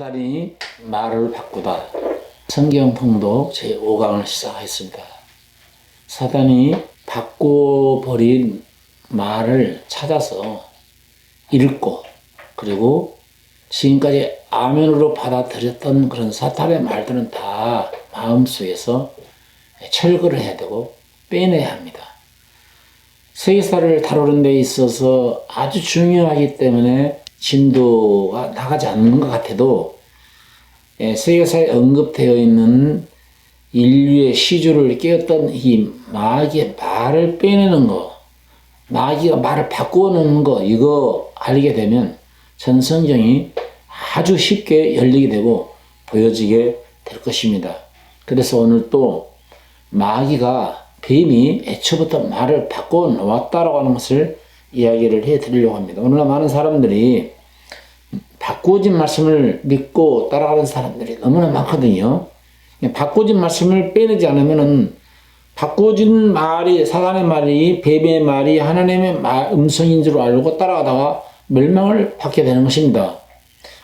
사단이 말을 바꾸다. 성경 통독 제5강을 시작하겠습니다. 사단이 바꿔버린 말을 찾아서 읽고 그리고 지금까지 아멘으로 받아들였던 그런 사탄의 말들은 다 마음속에서 철거를 해야 되고 빼내야 합니다. 세계사를 다루는 데 있어서 아주 중요하기 때문에 진도가 나가지 않는 것 같아도 세계사에 언급되어 있는 인류의 시주를 깨웠던 이 마귀의 말을 빼내는 거, 마귀가 말을 바꾸는 거, 이거 알게 되면 전 성경이 아주 쉽게 열리게 되고 보여지게 될 것입니다. 그래서 오늘 또 마귀가 뱀이 애초부터 말을 바꿔 놓았다라고 하는 것을 이야기를 해 드리려고 합니다. 오늘날 많은 사람들이 바꾸어진 말씀을 믿고 따라가는 사람들이 너무나 많거든요. 바꾸어진 말씀을 빼내지 않으면은 바꾸어진 말이, 사단의 말이, 뱀의 말이 하나님의 음성인 줄 알고 따라가다가 멸망을 받게 되는 것입니다.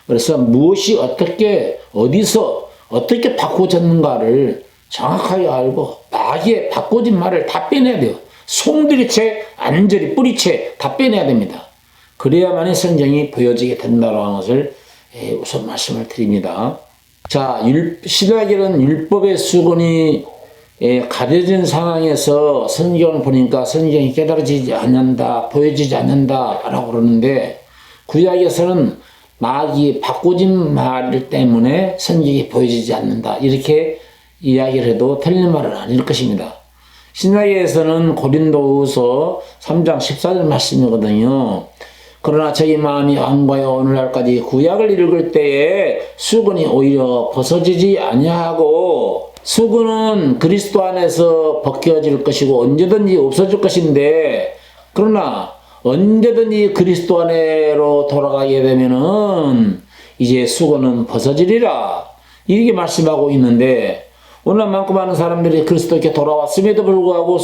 그래서 무엇이 어떻게, 어디서, 어떻게 바꾸어졌는가를 정확하게 알고 마귀의 바꾸어진 말을 다 빼내야 돼요. 송두리째, 안절이, 뿌리째 다 빼내야 됩니다. 그래야만이 성경이 보여지게 된다는 것을 우선 말씀을 드립니다. 자, 신약에는 율법의 수건이 가려진 상황에서 성경을 보니까 성경이 깨달아지지 않는다, 보여지지 않는다 라고 그러는데 구약에서는 마귀의 바꾸진 말 때문에 성경이 보여지지 않는다 이렇게 이야기를 해도 틀린 말은 아닐 것입니다. 신약에서는 고린도후서 3장 14절 말씀이거든요. 그러나 저희 마음이 완고하여 오늘날까지 구약을 읽을 때에 수건이 오히려 벗어지지 아니하고, 수건은 그리스도 안에서 벗겨질 것이고 언제든지 없어질 것인데, 그러나 언제든지 그리스도 안으로 돌아가게 되면은 이제 수건은 벗어지리라 이렇게 말씀하고 있는데, 오늘 많고 많은 사람들이 그리스도께 돌아왔음에도 불구하고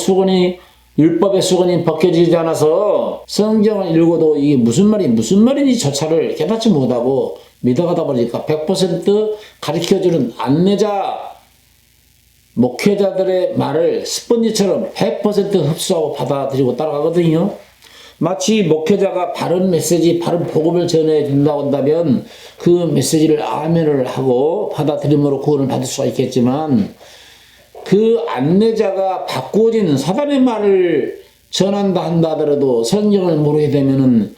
율법의 수건이 벗겨지지 않아서 성경을 읽어도 이게 무슨 말인지 조차를 깨닫지 못하고 믿어가다 보니까 100% 가르쳐주는 안내자, 목회자들의 말을 스펀지처럼 100% 흡수하고 받아들이고 따라가거든요. 마치 목회자가 바른 메시지, 바른 복음을 전해준다고 한다면 그 메시지를 아멘을 하고 받아들임으로 구원을 받을 수가 있겠지만, 그 안내자가 바꾸어진 사단의 말을 전한다 한다 하더라도 성경을 모르게 되면은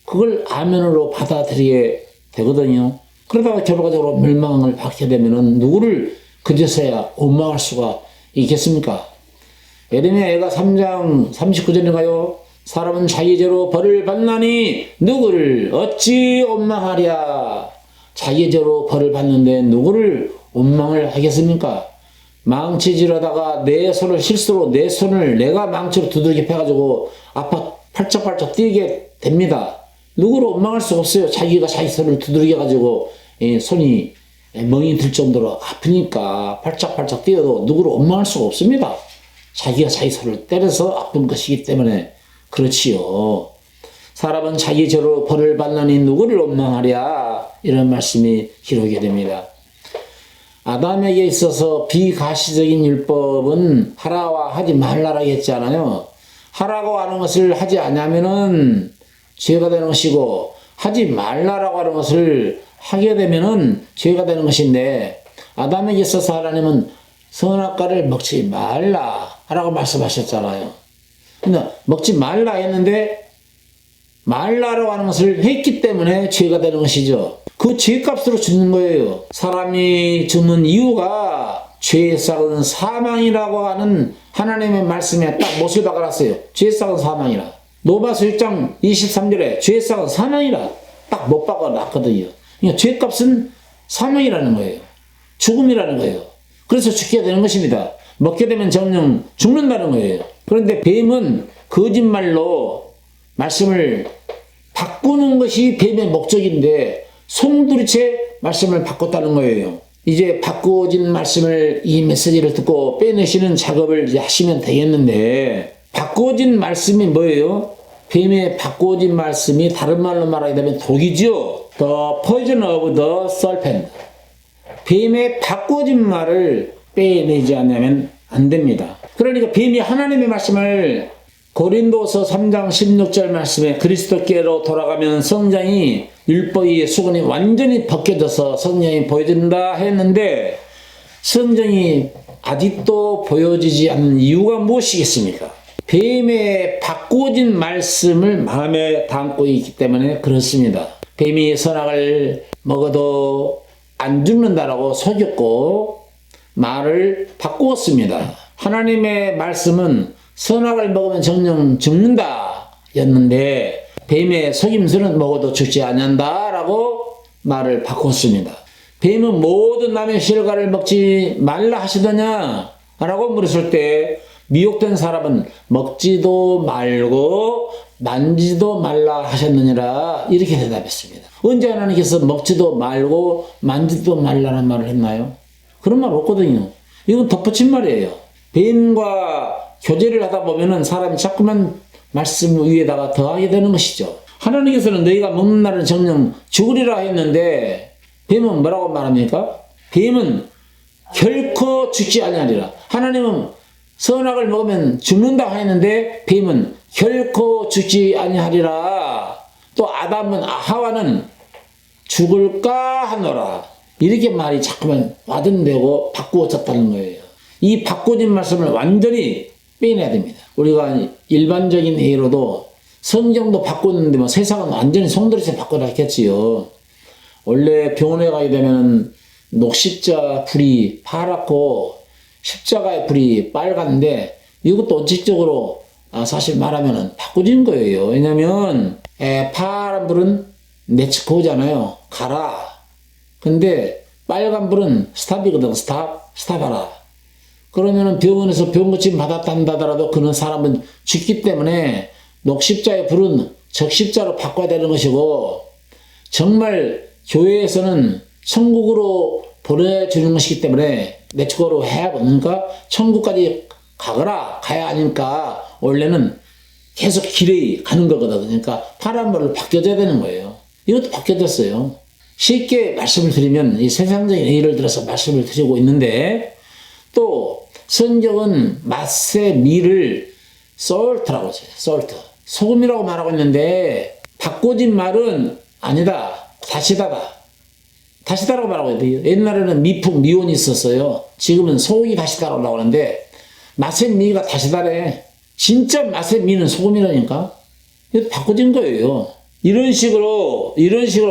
그걸 아멘으로 받아들이게 되거든요. 그러다가 결과적으로 멸망을 받게 되면은 누구를 그제서야 원망할 수가 있겠습니까? 예레미야가 3장 39절인가요? 사람은 자기 죄로 벌을 받나니 누구를 어찌 원망하랴. 자기 죄로 벌을 받는데 누구를 원망을 하겠습니까? 망치질하다가 내 손을 실수로 내 손을 내가 망치로 두들겨 패가지고 아파 팔짝팔짝 뛰게 됩니다. 누구를 원망할 수 없어요. 자기가 자기 손을 두들겨가지고 손이 멍이 들 정도로 아프니까 팔짝팔짝 뛰어도 누구를 원망할 수가 없습니다. 자기가 자기 손을 때려서 아픈 것이기 때문에 그렇지요. 사람은 자기 죄로 벌을 받나니 누구를 원망하랴, 이런 말씀이 기록이 됩니다. 아담에게 있어서 비가시적인 율법은 하라와 하지 말라라고 했잖아요. 하라고 하는 것을 하지 않으면은 죄가 되는 것이고, 하지 말라라고 하는 것을 하게 되면은 죄가 되는 것인데, 아담에게 있어서 하나님은 선악과를 먹지 말라라고 말씀하셨잖아요. 근데 먹지 말라 했는데 말라라고 하는 것을 했기 때문에 죄가 되는 것이죠. 그 죄값으로 죽는 거예요. 사람이 죽는 이유가 죄의 싹은 사망이라고 하는 하나님의 말씀에 딱 못을 박아놨어요. 죄의 싹은 사망이라. 로마서 1장 23절에 죄의 싹은 사망이라 딱 못 박아놨거든요. 그러니까 죄값은 사망이라는 거예요. 죽음이라는 거예요. 그래서 죽게 되는 것입니다. 먹게 되면 정령 죽는다는 거예요. 그런데 뱀은 거짓말로 말씀을 바꾸는 것이 뱀의 목적인데 송두리째 말씀을 바꿨다는 거예요. 이제 바꾸어진 말씀을, 이 메시지를 듣고 빼내시는 작업을 이제 하시면 되겠는데, 바꾸어진 말씀이 뭐예요? 뱀의 바꾸어진 말씀이 다른 말로 말하게 되면 독이죠. The poison of the serpent. 뱀의 바꿔진 말을 빼내지 않으면 안 됩니다. 그러니까 뱀이 하나님의 말씀을 고린도서 3장 16절 말씀에 그리스도께로 돌아가면 성장이 율법의 수건이 완전히 벗겨져서 성령이 보여진다 했는데 성경이 아직도 보여지지 않는 이유가 무엇이겠습니까? 뱀의 바꾸어진 말씀을 마음에 담고 있기 때문에 그렇습니다. 뱀이 선악을 먹어도 안 죽는다라고 속였고 말을 바꾸었습니다. 하나님의 말씀은 선악을 먹으면 정령 죽는다 였는데 뱀의 속임수는 먹어도 죽지 않는다라고 말을 바꿨습니다. 뱀은 모든 남의 실과를 먹지 말라 하시더냐 라고 물었을 때 미혹된 사람은 먹지도 말고 만지도 말라 하셨느니라 이렇게 대답했습니다. 언제 하나님께서 먹지도 말고 만지도 말라는 말을 했나요? 그런 말 없거든요. 이건 덧붙인 말이에요. 뱀과 교제를 하다 보면은 사람이 자꾸만 말씀 위에다가 더하게 되는 것이죠. 하나님께서는 너희가 먹는 날은 정령 죽으리라 했는데 뱀은 뭐라고 말합니까? 뱀은 결코 죽지 아니하리라. 하나님은 선악을 먹으면 죽는다 했는데 뱀은 결코 죽지 아니하리라. 또 하와는 죽을까 하노라. 이렇게 말이 자꾸만 와든되고 바꾸어졌다는 거예요. 이 바꾸어진 말씀을 완전히 빼내야 됩니다. 우리가 일반적인 회의로도 성경도 바꾸는데 뭐 세상은 완전히 송두리째 바꿔놨겠지요. 원래 병원에 가게 되면 녹십자 불이 파랗고 십자가의 불이 빨간데 이것도 원칙적으로 사실 말하면 바꾸진 거예요. 왜냐면 파란 불은 멕시코잖아요. 가라. 근데 빨간 불은 스탑이거든. 스탑하라. 그러면은 병원에서 병고침 받았다더라도 그런 사람은 죽기 때문에 녹십자의 불은 적십자로 바꿔야 되는 것이고 정말 교회에서는 천국으로 보내주는 것이기 때문에 멕시코로 해야 하니까 천국까지 가야 하니까 원래는 계속 길에 가는 거거든. 그러니까 파란 불로 바뀌어져야 되는 거예요. 이것도 바뀌어졌어요. 쉽게 말씀을 드리면 이 세상적인 예를 들어서 말씀을 드리고 있는데 또 성경은 맛의 미를 솔트라고 해요. 솔트. 소금이라고 말하고 있는데 바꿔진 말은 아니다. 다시다라고 말하고 있어요. 옛날에는 미풍, 미온이 있었어요. 지금은 소금이 다시다라고 하는데 맛의 미가 다시다래. 진짜 맛의 미는 소금이라니까. 이거 바꿔진 거예요. 이런 식으로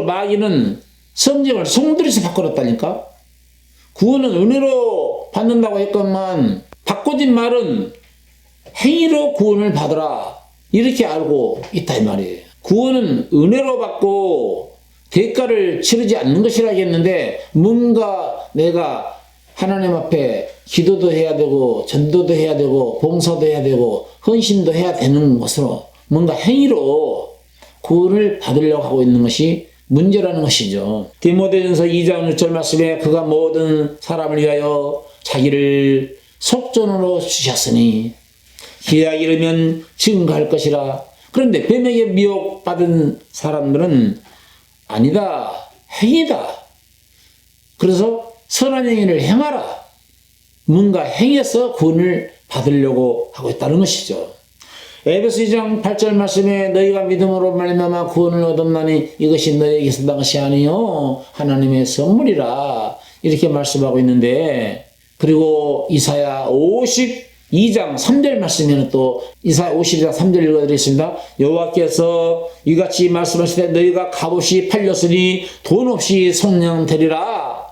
마귀는 성경을 송두리째 바꿔놨다니까. 구원은 은혜로 받는다고 했건만 바꿔진 말은 행위로 구원을 받으라 이렇게 알고 있다 이 말이에요. 구원은 은혜로 받고 대가를 치르지 않는 것이라겠는데 뭔가 내가 하나님 앞에 기도도 해야 되고 전도도 해야 되고 봉사도 해야 되고 헌신도 해야 되는 것으로 뭔가 행위로 구원을 받으려고 하고 있는 것이 문제라는 것이죠. 디모데전서 2장 6절 말씀에 그가 모든 사람을 위하여 자기를 속전으로 주셨으니 기약 이르면 지금 갈 것이라. 그런데 뱀에게 미혹받은 사람들은 아니다. 행위다. 그래서 선한 행위를 행하라. 뭔가 행해서 구원을 받으려고 하고 있다는 것이죠. 에베소 2장 8절 말씀에 너희가 믿음으로 말미암아 구원을 얻었나니 이것이 너희에게서 난 것이 아니요 하나님의 선물이라 이렇게 말씀하고 있는데 그리고 이사야 52장 3절 말씀에는 또 이사야 52장 3절 읽어드리겠습니다. 여호와께서 이같이 말씀하시되 너희가 값없이 팔렸으니 돈 없이 속량되리라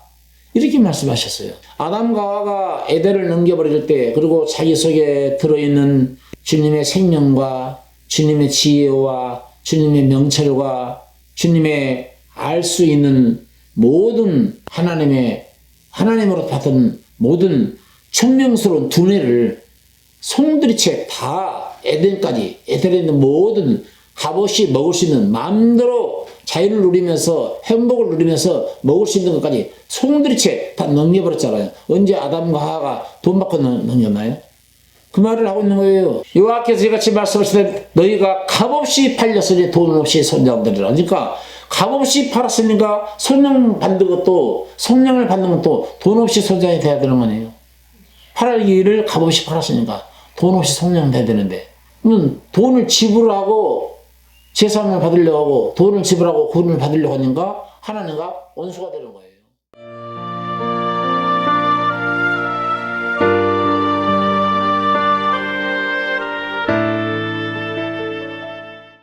이렇게 말씀하셨어요. 아담과 하와가 에덴을 넘겨버릴 때 그리고 자기 속에 들어있는 주님의 생명과 주님의 지혜와 주님의 명철과 주님의 알 수 있는 모든 하나님으로 받은 모든 청명스러운 두뇌를 송두리째 다 에덴에 있는 모든 값없이 먹을 수 있는 마음대로 자유를 누리면서 행복을 누리면서 먹을 수 있는 것까지 송두리째 다 넘겨버렸잖아요. 언제 아담과 하와가 돈 받고 넘겼나요? 그 말을 하고 있는 거예요. 여호와께서 이같이 말씀하시되 너희가 값없이 팔렸으니 돈 없이 손자들이라. 그러니까 값없이 팔았으니까 성령 받는 것도, 성령을 받는 것도 돈 없이 성장이 돼야 되는 거네요. 팔기를 값없이 팔았으니까 돈 없이 성장 돼야 되는데, 돈을 지불하고 제사함을 받으려고 하고 돈을 지불하고 구원을 받으려고 하니까 하나님과 원수가 되는 거예요.